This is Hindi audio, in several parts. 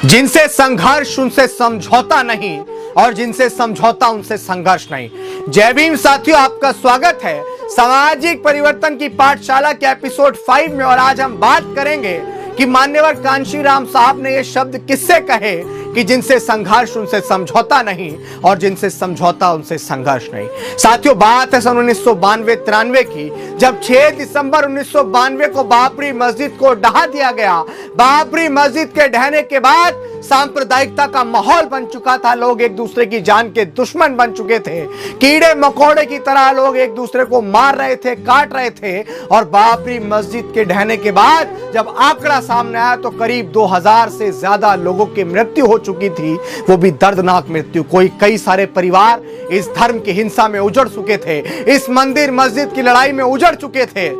जिनसे संघर्ष उनसे समझौता नहीं और जिनसे समझौता उनसे संघर्ष नहीं। जय भीम साथियों, आपका स्वागत है सामाजिक परिवर्तन की पाठशाला के एपिसोड 5 में। और आज हम बात करेंगे कि मान्यवर कांशीराम साहब ने ये शब्द किससे कहे कि जिनसे संघर्ष उनसे समझौता नहीं और जिनसे समझौता उनसे संघर्ष नहीं। साथियों, बात है सन 1992-93 की, जब 6 दिसंबर 1992 को बाबरी मस्जिद को ढहा दिया गया। बाबरी मस्जिद के ढहने के बाद सांप्रदायिकता का माहौल बन चुका था। लोग एक दूसरे की जान के दुश्मन बन चुके थे। कीड़े मकोड़े की तरह लोग एक दूसरे को मार रहे थे, काट रहे थे। और बाबरी मस्जिद के ढहने के बाद जब आंकड़ा सामने आया तो करीब 2000 से ज्यादा लोगों की मृत्यु हो चुकी थी, वो भी दर्दनाक मृत्यु। कई सारे परिवार इस धर्म की हिंसा में उजड़ चुके थे, इस मंदिर मस्जिद की लड़ाई में उजड़ चुके थे।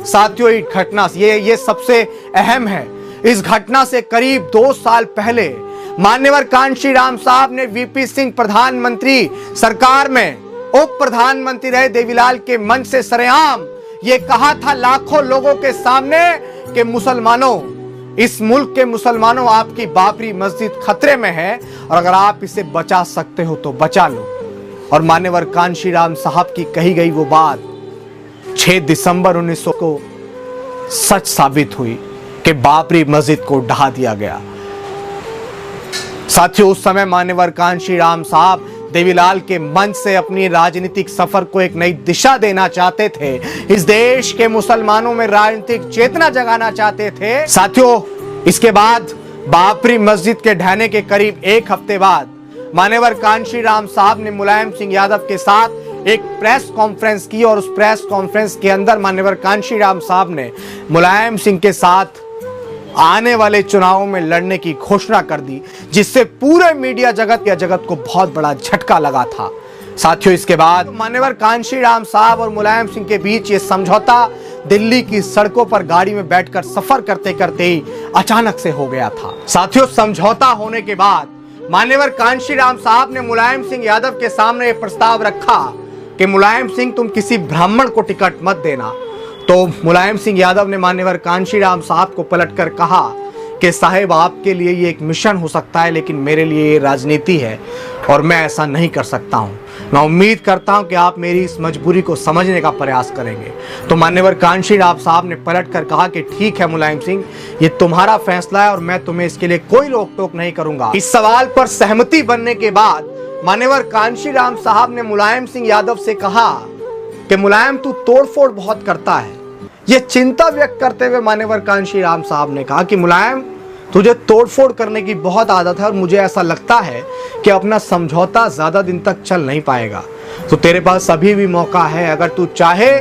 साथियों, इस घटना ये सबसे अहम है। इस घटना से करीब 2 साल पहले मान्यवर कांशीराम साहब ने वीपी सिंह प्रधानमंत्री सरकार में उप प्रधानमंत्री रहे देवीलाल के मंच से सरेआम ये कहा था लाखों लोगों के सामने कि मुसलमानों, इस मुल्क के मुसलमानों, आपकी बाबरी मस्जिद खतरे में है और अगर आप इसे बचा सकते हो तो बचा लो। और मान्यवर कांशीराम साहब की कही गई वो बात 6 दिसंबर 1900 को सच साबित हुई कि बाबरी मस्जिद को ढहा दिया गया। साथियों, उस समय मान्यवर कांशीराम साहब देवीलाल के मंच से अपनी राजनीतिक सफर को एक नई दिशा देना चाहते थे। इस देश के मुसलमानों में राजनीतिक चेतना जगाना चाहते थे। साथियों, इसके बाद बाबरी मस्जिद के ढहने के करीब 1 हफ्ते बाद मान्यवर कांशीराम साहब ने मुलायम सिंह यादव के साथ एक प्रेस कॉन्फ्रेंस की और उस प्रेस कॉन्फ्रेंस के अंदर मान्यवर कांशीराम साहब ने मुलायम सिंह के साथ आने वाले चुनावों में लड़ने की घोषणा कर दी, जिससे पूरे मीडिया जगत को बहुत बड़ा झटका लगा था। साथियों, इसके बाद मान्यवर कांशीराम साहब और मुलायम सिंह के बीच ये समझौता दिल्ली की सड़कों पर गाड़ी में बैठकर सफर करते करते ही अचानक से हो गया था। साथियों, समझौता होने के बाद मान्यवर कांशीराम साहब ने मुलायम सिंह यादव के सामने एक प्रस्ताव रखा कि मुलायम सिंह, तुम किसी ब्राह्मण को टिकट मत देना। तो मुलायम सिंह यादव ने मान्यवर कांशीराम साहब को पलटकर कहा कि साहब, आपके लिए ये एक मिशन हो सकता है, लेकिन मेरे लिए ये राजनीति है और मैं ऐसा नहीं कर सकता हूं। मैं उम्मीद करता हूं कि आप मेरी इस मजबूरी को समझने का प्रयास करेंगे। तो मान्यवर कांशीराम साहब ने पलटकर कहा कि ठीक है मुलायम सिंह, ये तुम्हारा फैसला है और मैं तुम्हें इसके लिए कोई रोक टोक नहीं करूंगा। इस सवाल पर सहमति बनने के बाद मान्यवर कांशीराम साहब ने मुलायम सिंह यादव से कहा कि मुलायम, तू तोड़फोड़ बहुत करता है। ये चिंता व्यक्त करते हुए मान्यवर कांशीराम साहब ने कहा कि मुलायम, तुझे तोड़फोड़ करने की बहुत आदत है और मुझे ऐसा लगता है कि अपना समझौता ज्यादा दिन तक चल नहीं पाएगा। तो तेरे पास अभी भी मौका है, अगर तू चाहे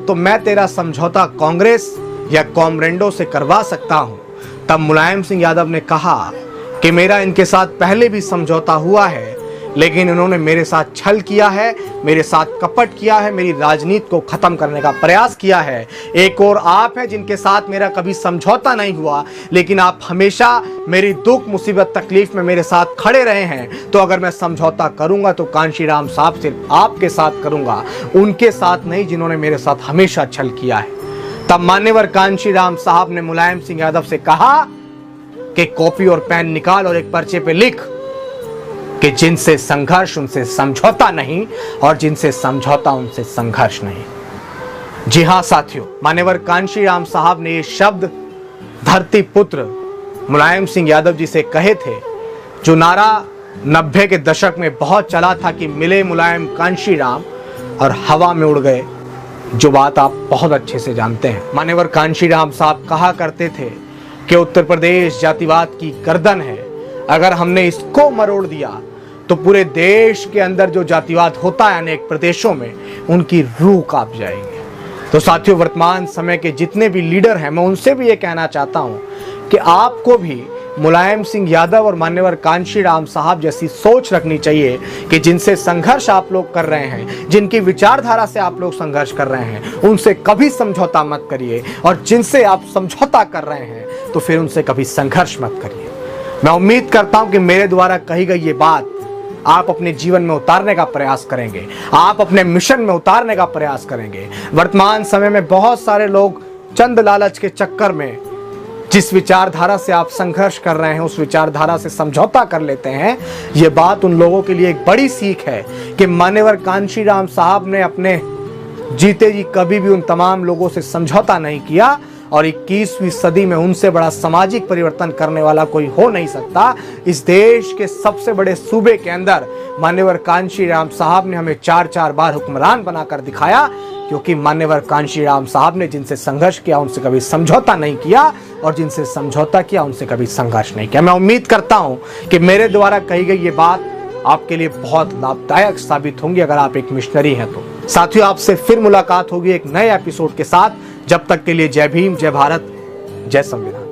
तो मैं तेरा समझौता कांग्रेस या कॉमरेंडो से करवा सकता हूं। तब मुलायम सिंह यादव ने कहा कि मेरा इनके साथ पहले भी समझौता हुआ है, लेकिन इन्होंने मेरे साथ छल किया है, मेरे साथ कपट किया है, मेरी राजनीति को खत्म करने का प्रयास किया है। एक और आप हैं जिनके साथ मेरा कभी समझौता नहीं हुआ, लेकिन आप हमेशा मेरी दुख मुसीबत तकलीफ में मेरे साथ खड़े रहे हैं। तो अगर मैं समझौता करूंगा तो कांशीराम साहब सिर्फ आपके साथ करूंगा, उनके साथ नहीं जिन्होंने मेरे साथ हमेशा छल किया है। तब मान्यवर कांशीराम साहब ने मुलायम सिंह यादव से कहा कि कॉपी और पेन निकाल और एक पर्चे पे लिख कि जिनसे संघर्ष उनसे समझौता नहीं और जिनसे समझौता उनसे संघर्ष नहीं। जी हां साथियों, मान्यवर कांशीराम साहब ने ये शब्द धरती पुत्र मुलायम सिंह यादव जी से कहे थे, जो नारा 90 के दशक में बहुत चला था कि मिले मुलायम कांशीराम और हवा में उड़ गए, जो बात आप बहुत अच्छे से जानते हैं। मान्यवर कांशीराम साहब कहा करते थे कि उत्तर प्रदेश जातिवाद की गर्दन है, अगर हमने इसको मरोड़ दिया तो पूरे देश के अंदर जो जातिवाद होता है अनेक प्रदेशों में, उनकी रूह कांप जाएगी। तो साथियों, वर्तमान समय के जितने भी लीडर हैं, मैं उनसे भी ये कहना चाहता हूं कि आपको भी मुलायम सिंह यादव और मान्यवर कांशीराम साहब जैसी सोच रखनी चाहिए कि जिनसे संघर्ष आप लोग कर रहे हैं, जिनकी विचारधारा से आप लोग संघर्ष कर रहे हैं, उनसे कभी समझौता मत करिए। और जिनसे आप समझौता कर रहे हैं तो फिर उनसे कभी संघर्ष मत करिए। मैं उम्मीद करता हूं कि मेरे द्वारा कही गई ये बात आप अपने जीवन में उतारने का प्रयास करेंगे, आप अपने मिशन में उतारने का प्रयास करेंगे। वर्तमान समय में बहुत सारे लोग चंद लालच के चक्कर में जिस विचारधारा से आप संघर्ष कर रहे हैं उस विचारधारा से समझौता कर लेते हैं। ये बात उन लोगों के लिए एक बड़ी सीख है कि मान्यवर कांशीराम साहब ने अपने जीते जी कभी भी उन तमाम लोगों से समझौता नहीं किया और 21वीं सदी में उनसे बड़ा सामाजिक परिवर्तन करने वाला कोई हो नहीं सकता। इस देश के सबसे बड़े सूबे के अंदर मान्यवर कांशीराम साहब ने हमें 4-4 बार हुक्मरान बनाकर दिखाया, क्योंकि मान्यवर कांशीराम साहब ने जिनसे संघर्ष किया उनसे कभी समझौता नहीं किया और जिनसे समझौता किया उनसे कभी संघर्ष नहीं किया। मैं उम्मीद करता हूं कि मेरे द्वारा कही गई ये बात आपके लिए बहुत लाभदायक साबित होंगी अगर आप एक मिशनरी हैं तो। साथियों, आपसे फिर मुलाकात होगी एक नए एपिसोड के साथ। जब तक के लिए जय भीम, जय भारत, जय संविधान।